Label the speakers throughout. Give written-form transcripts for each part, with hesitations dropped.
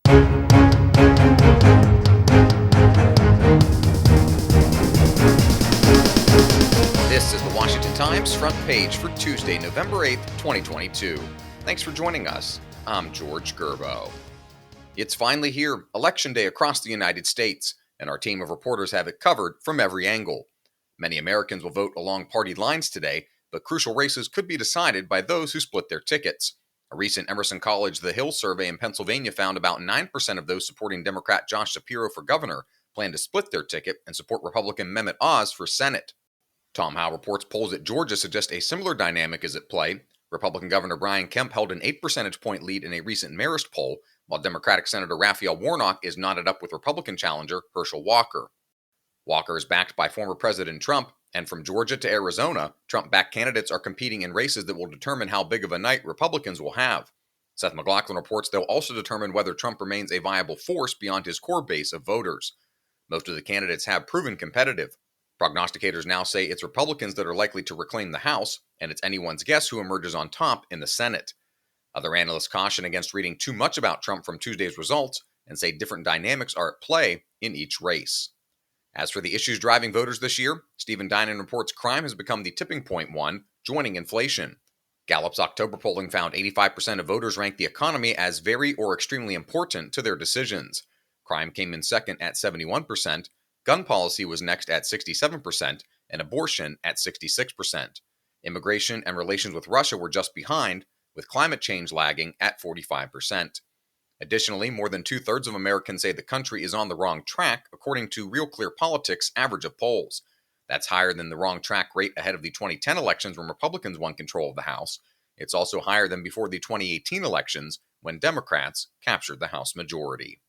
Speaker 1: This is the Washington Times front page for Tuesday, November 8th, 2022. Thanks for joining us. I'm George Gerbo. It's finally here, Election Day across the United States, and our team of reporters have it covered from every angle. Many Americans will vote along party lines today, but crucial races could be decided by those who split their tickets. A recent Emerson College The Hill survey in Pennsylvania found about 9% of those supporting Democrat Josh Shapiro for governor plan to split their ticket and support Republican Mehmet Oz for Senate. Tom Howe reports polls at Georgia suggest a similar dynamic is at play. Republican Governor Brian Kemp held an 8 percentage point lead in a recent Marist poll, while Democratic Senator Raphael Warnock is knotted up with Republican challenger Herschel Walker. Walker is backed by former President Trump, and from Georgia to Arizona, Trump-backed candidates are competing in races that will determine how big of a night Republicans will have. Seth MacLachlan reports they'll also determine whether Trump remains a viable force beyond his core base of voters. Most of the candidates have proven competitive. Prognosticators now say it's Republicans that are likely to reclaim the House, and it's anyone's guess who emerges on top in the Senate. Other analysts caution against reading too much about Trump from Tuesday's results and say different dynamics are at play in each race. As for the issues driving voters this year, Stephen Dinan reports crime has become the tipping point one, joining inflation. Gallup's October polling found 85% of voters ranked the economy as very or extremely important to their decisions. Crime came in second at 71%. Gun policy was next at 67%, and abortion at 66%. Immigration and relations with Russia were just behind, with climate change lagging at 45%. Additionally, more than two-thirds of Americans say the country is on the wrong track, according to Real Clear Politics' average of polls. That's higher than the wrong track rate ahead of the 2010 elections when Republicans won control of the House. It's also higher than before the 2018 elections when Democrats captured the House majority.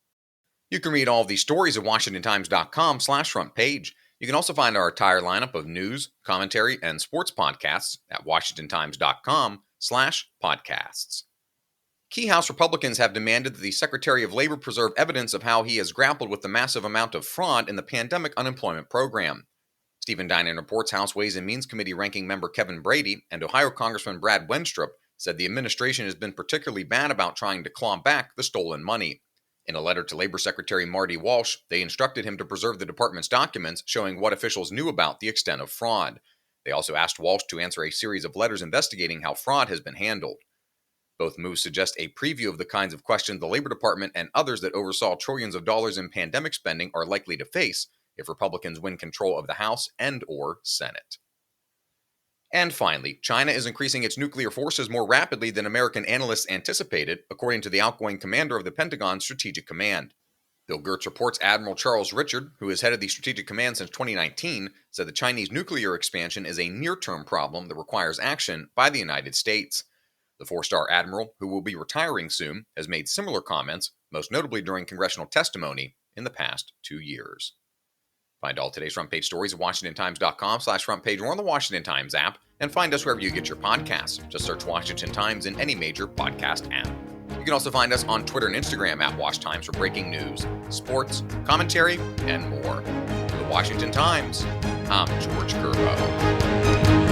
Speaker 1: You can read all of these stories at WashingtonTimes.com/front page. You can also find our entire lineup of news, commentary, and sports podcasts at WashingtonTimes.com/podcasts. Key House Republicans have demanded that the Secretary of Labor preserve evidence of how he has grappled with the massive amount of fraud in the pandemic unemployment program. Stephen Dinan reports House Ways and Means Committee ranking member Kevin Brady and Ohio Congressman Brad Wenstrup said the administration has been particularly bad about trying to claw back the stolen money. In a letter to Labor Secretary Marty Walsh, they instructed him to preserve the department's documents showing what officials knew about the extent of fraud. They also asked Walsh to answer a series of letters investigating how fraud has been handled. Both moves suggest a preview of the kinds of questions the Labor Department and others that oversaw trillions of dollars in pandemic spending are likely to face if Republicans win control of the House and/or Senate. And finally, China is increasing its nuclear forces more rapidly than American analysts anticipated, according to the outgoing commander of the Pentagon's Strategic Command. Bill Gertz reports Admiral Charles Richard, who has headed the Strategic Command since 2019, said the Chinese nuclear expansion is a near-term problem that requires action by the United States. The four-star admiral, who will be retiring soon, has made similar comments, most notably during congressional testimony in the past 2 years. Find all today's front page stories at WashingtonTimes.com/front page or on the Washington Times app, and find us wherever you get your podcasts. Just search Washington Times in any major podcast app. You can also find us on Twitter and Instagram at Wash Times for breaking news, sports, commentary, and more. For the Washington Times, I'm George Gerbo.